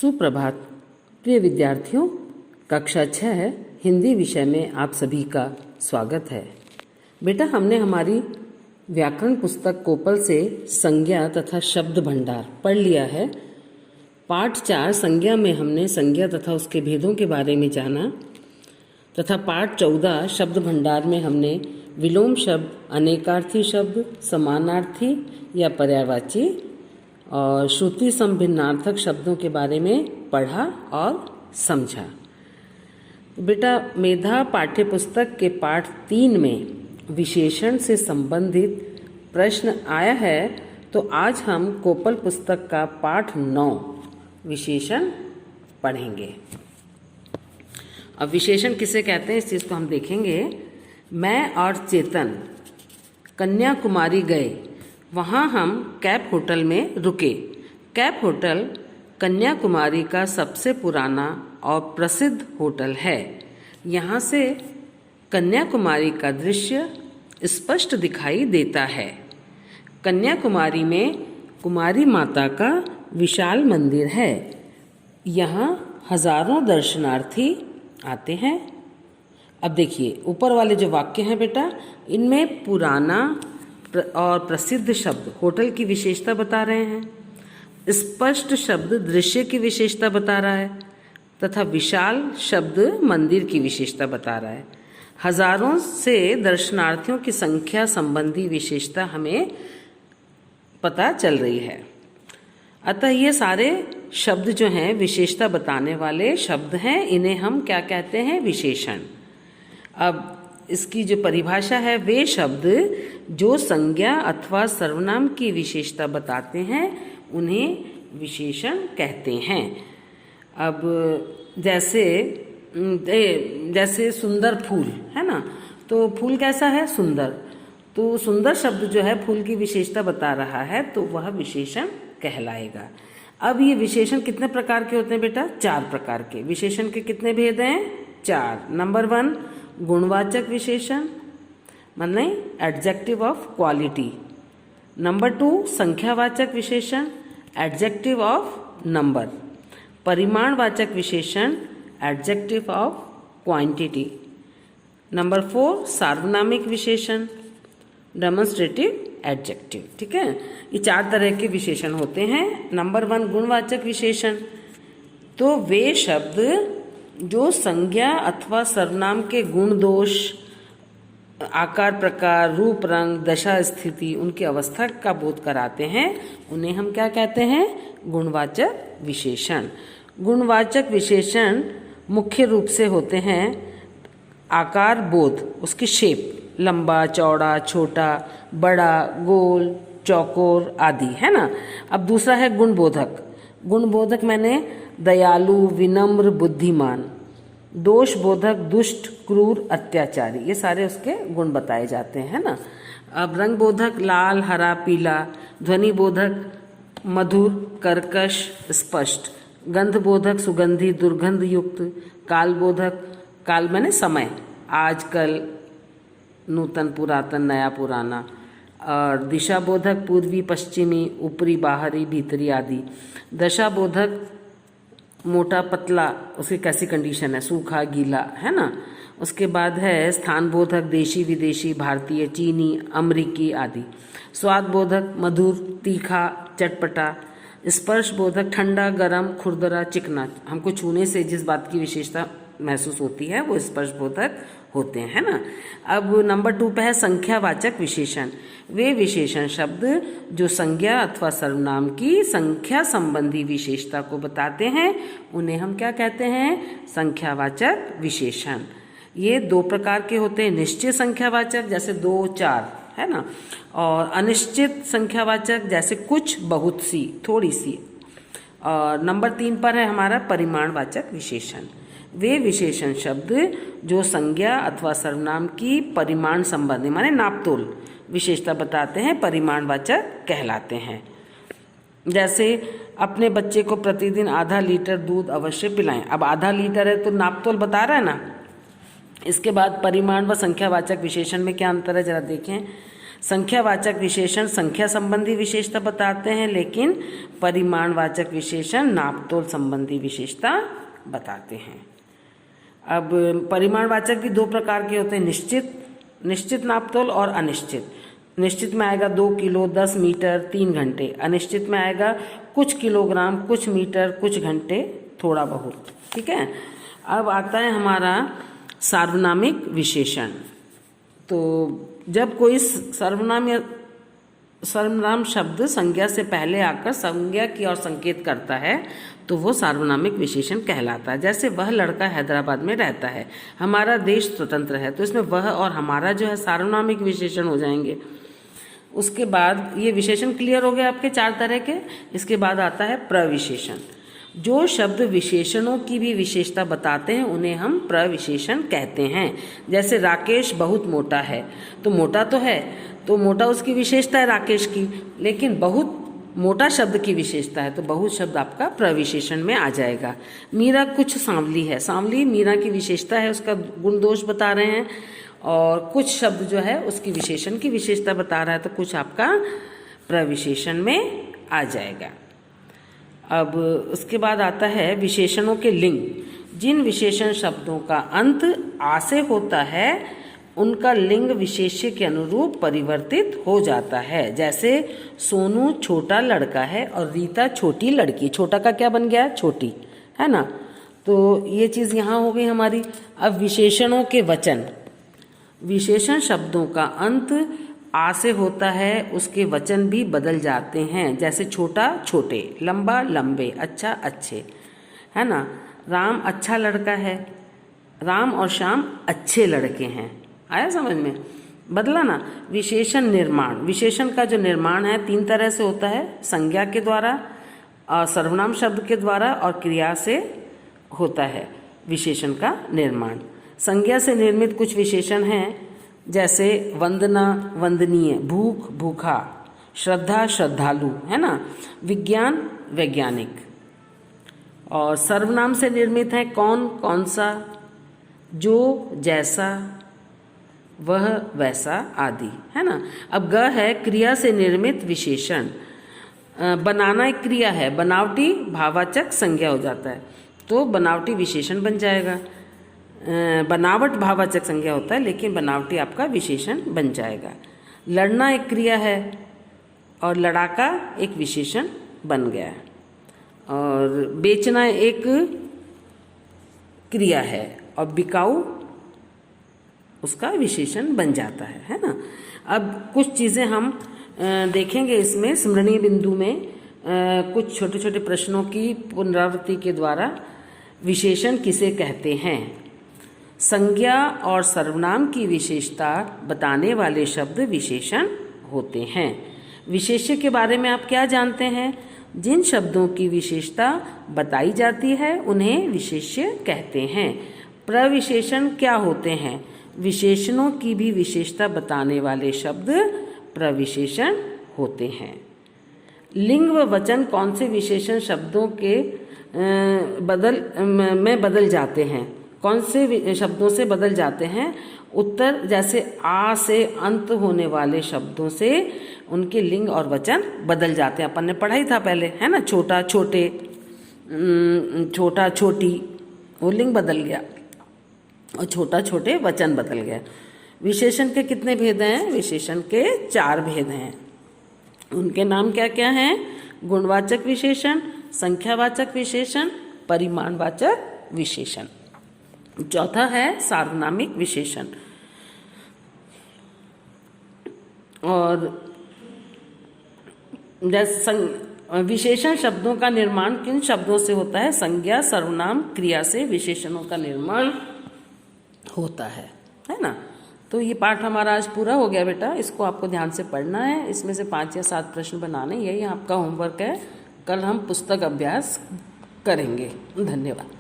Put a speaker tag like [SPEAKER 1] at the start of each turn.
[SPEAKER 1] सुप्रभात प्रिय विद्यार्थियों, कक्षा 6 हिंदी विषय में आप सभी का स्वागत है। बेटा, हमने हमारी व्याकरण पुस्तक कोपल से संज्ञा तथा शब्द भंडार पढ़ लिया है। पाठ 4 संज्ञा में हमने संज्ञा तथा उसके भेदों के बारे में जाना तथा पाठ 14 शब्द भंडार में हमने विलोम शब्द, अनेकार्थी शब्द, समानार्थी या पर्यायवाची और श्रुति संभिन्नार्थक शब्दों के बारे में पढ़ा और समझा। बेटा, मेधा पाठ्य पुस्तक के पाठ 3 में विशेषण से संबंधित प्रश्न आया है, तो आज हम कोपल पुस्तक का पाठ 9 विशेषण पढ़ेंगे। अब विशेषण किसे कहते हैं इस चीज़ को हम देखेंगे। मैं और चेतन कन्याकुमारी गए, वहाँ हम कैप होटल में रुके। कैप होटल कन्याकुमारी का सबसे पुराना और प्रसिद्ध होटल है। यहाँ से कन्याकुमारी का दृश्य स्पष्ट दिखाई देता है। कन्याकुमारी में कुमारी माता का विशाल मंदिर है। यहाँ हजारों दर्शनार्थी आते हैं। अब देखिए, ऊपर वाले जो वाक्य हैं बेटा, इनमें पुराना और प्रसिद्ध शब्द होटल की विशेषता बता रहे हैं। स्पष्ट शब्द दृश्य की विशेषता बता रहा है तथा विशाल शब्द मंदिर की विशेषता बता रहा है। हजारों से दर्शनार्थियों की संख्या संबंधी विशेषता हमें पता चल रही है। अतः ये सारे शब्द जो हैं विशेषता बताने वाले शब्द हैं, इन्हें हम क्या कहते हैं? विशेषण। अब इसकी जो परिभाषा है, वे शब्द जो संज्ञा अथवा सर्वनाम की विशेषता बताते हैं उन्हें विशेषण कहते हैं। अब जैसे सुंदर फूल है ना, तो फूल कैसा है? सुंदर। तो सुंदर शब्द जो है फूल की विशेषता बता रहा है, तो वह विशेषण कहलाएगा। अब ये विशेषण कितने प्रकार के होते हैं बेटा? 4 प्रकार के। विशेषण के कितने भेद हैं? 4। नंबर 1 गुणवाचक विशेषण, माने एडजेक्टिव ऑफ क्वालिटी। नंबर 2 संख्यावाचक विशेषण, एडजेक्टिव ऑफ नंबर। परिमाणवाचक विशेषण, एडजेक्टिव ऑफ क्वांटिटी। नंबर 4 सार्वनामिक विशेषण, डेमोन्स्ट्रेटिव एडजेक्टिव। ठीक है, ये 4 तरह के विशेषण होते हैं। नंबर 1 गुणवाचक विशेषण, तो वे शब्द जो संज्ञा अथवा सर्वनाम के गुण दोष, आकार प्रकार, रूप रंग, दशा स्थिति, उनकी अवस्था का बोध कराते हैं, उन्हें हम क्या कहते हैं? गुणवाचक विशेषण। गुणवाचक विशेषण मुख्य रूप से होते हैं आकार बोध, उसकी शेप, लंबा, चौड़ा, छोटा, बड़ा, गोल, चौकोर आदि, है ना। अब दूसरा है गुणबोधक। गुणबोधक मैंने दयालु, विनम्र, बुद्धिमान। दोष बोधक दुष्ट, क्रूर, अत्याचारी, ये सारे उसके गुण बताए जाते हैं ना। अब रंग बोधक लाल, हरा, पीला। ध्वनि बोधक मधुर, कर्कश, स्पष्ट। गंध बोधक सुगंधी, दुर्गंध युक्त। काल बोधक, काल मैंने समय, आजकल, नूतन, पुरातन, नया, पुराना। और दिशा बोधक पूर्वी, पश्चिमी, ऊपरी, बाहरी, भीतरी आदि। दशा बोधक मोटा, पतला, उसकी कैसी कंडीशन है, सूखा, गीला, है ना। उसके बाद है स्थान बोधक देशी, विदेशी, भारतीय, चीनी, अमरीकी आदि। स्वाद बोधक मधुर, तीखा, चटपटा। स्पर्श बोधक ठंडा, गरम, खुरदरा, चिकना। हमको छूने से जिस बात की विशेषता महसूस होती है वो स्पर्श बोधक होते हैं, है ना। अब नंबर 2 पे है संख्यावाचक विशेषण। वे विशेषण शब्द जो संज्ञा अथवा सर्वनाम की संख्या संबंधी विशेषता को बताते हैं, उन्हें हम क्या कहते हैं? संख्यावाचक विशेषण। ये 2 प्रकार के होते हैं, निश्चित संख्यावाचक जैसे 2, 4, है ना, और अनिश्चित संख्यावाचक जैसे कुछ, बहुत सी, थोड़ी सी। और नंबर 3 पर है हमारा परिमाणवाचक विशेषण। वे विशेषण शब्द जो संज्ञा अथवा सर्वनाम की परिमाण संबंधी, माने नापतोल विशेषता बताते हैं, परिमाणवाचक कहलाते हैं। जैसे अपने बच्चे को प्रतिदिन आधा लीटर दूध अवश्य पिलाएं। अब आधा लीटर है तो नापतोल बता रहा है ना। इसके बाद परिमाण व संख्यावाचक विशेषण में क्या अंतर है जरा देखें। संख्यावाचक विशेषण संख्या संबंधी विशेषता बताते हैं, लेकिन परिमाणवाचक विशेषण नापतोल संबंधी विशेषता बताते हैं। अब परिमाणवाचक भी दो प्रकार के होते हैं, निश्चित नापतोल और अनिश्चित। निश्चित में आएगा 2 किलो, 10 मीटर, 3 घंटे। अनिश्चित में आएगा कुछ किलोग्राम, कुछ मीटर, कुछ घंटे, थोड़ा बहुत। ठीक है। अब आता है हमारा सार्वनामिक विशेषण। तो जब कोई सर्वनाम शब्द संज्ञा से पहले आकर संज्ञा की ओर संकेत करता है तो वो सार्वनामिक विशेषण कहलाता है। जैसे वह लड़का हैदराबाद में रहता है, हमारा देश स्वतंत्र है, तो इसमें वह और हमारा जो है सार्वनामिक विशेषण हो जाएंगे। उसके बाद ये विशेषण क्लियर हो गए आपके 4 तरह के। इसके बाद आता है प्रविशेषण। जो शब्द विशेषणों की भी विशेषता बताते हैं उन्हें हम प्रविशेषण कहते हैं। जैसे राकेश बहुत मोटा है, तो मोटा तो है, तो मोटा उसकी विशेषता है राकेश की, लेकिन बहुत मोटा शब्द की विशेषता है, तो बहुत शब्द आपका प्रविशेषण में आ जाएगा। मीरा कुछ सांवली है, सांवली मीरा की विशेषता है, उसका गुण दोष बता रहे हैं। और कुछ शब्द जो है उसकी विशेषण की विशेषता बता रहा है, तो कुछ आपका प्रविशेषण में आ जाएगा। अब उसके बाद आता है विशेषणों के लिंग। जिन विशेषण शब्दों का अंत आ से होता है उनका लिंग विशेष्य के अनुरूप परिवर्तित हो जाता है। जैसे सोनू छोटा लड़का है और रीता छोटी लड़की। छोटा का क्या बन गया? छोटी, है ना। तो ये चीज़ यहाँ हो गई हमारी। अब विशेषणों के वचन। विशेषण शब्दों का अंत आ से होता है, उसके वचन भी बदल जाते हैं। जैसे छोटा छोटे, लंबा लंबे, अच्छा अच्छे, है ना। राम अच्छा लड़का है, राम और श्याम अच्छे लड़के हैं। आया समझ में? बदला ना। विशेषण निर्माण। विशेषण का जो निर्माण है 3 तरह से होता है, संज्ञा के द्वारा, सर्वनाम शब्द के द्वारा और क्रिया से होता है विशेषण का निर्माण। संज्ञा से निर्मित कुछ विशेषण हैं, जैसे वंदना वंदनीय, भूख भूखा, श्रद्धा श्रद्धालु, है ना। विज्ञान वैज्ञानिक। और सर्वनाम से निर्मित है कौन कौन सा, जो जैसा, वह वैसा आदि, है ना। अब ग है क्रिया से निर्मित विशेषण। बनाना एक क्रिया है, बनावटी भाववाचक संज्ञा हो जाता है, तो बनावटी विशेषण बन जाएगा। बनावट भाववाचक संज्ञा होता है, लेकिन बनावटी आपका विशेषण बन जाएगा। लड़ना एक क्रिया है और लड़ाका एक विशेषण बन गया। और बेचना एक क्रिया है और बिकाऊ उसका विशेषण बन जाता है ना। अब कुछ चीज़ें हम देखेंगे इसमें स्मरणीय बिंदु में, कुछ छोटे छोटे प्रश्नों की पुनरावृत्ति के द्वारा। विशेषण किसे कहते हैं? संज्ञा और सर्वनाम की विशेषता बताने वाले शब्द विशेषण होते हैं। विशेष्य के बारे में आप क्या जानते हैं? जिन शब्दों की विशेषता बताई जाती है उन्हें विशेष्य कहते हैं। प्रविशेषण क्या होते हैं? विशेषणों की भी विशेषता बताने वाले शब्द प्रविशेषण होते हैं। लिंग व वचन कौन से विशेषण शब्दों के बदल जाते हैं? कौन से शब्दों से बदल जाते हैं? उत्तर, जैसे आ से अंत होने वाले शब्दों से उनके लिंग और वचन बदल जाते हैं। अपन ने पढ़ा ही था पहले, है ना। छोटा छोटे, छोटा छोटी, वो लिंग बदल गया, और छोटा छोटे वचन बदल गया। विशेषण के कितने भेद हैं? विशेषण के 4 भेद हैं। उनके नाम क्या क्या हैं? गुणवाचक विशेषण, संख्यावाचक विशेषण, परिमाणवाचक विशेषण। चौथा है सार्वनामिक विशेषण। और विशेषण शब्दों का निर्माण किन शब्दों से होता है? संज्ञा सर्वनाम क्रिया से विशेषणों का निर्माण होता है ना। तो ये पाठ हमारा आज पूरा हो गया बेटा। इसको आपको ध्यान से पढ़ना है। इसमें से 5 या 7 प्रश्न बनाने, यही आपका होमवर्क है। कल हम पुस्तक अभ्यास करेंगे। धन्यवाद।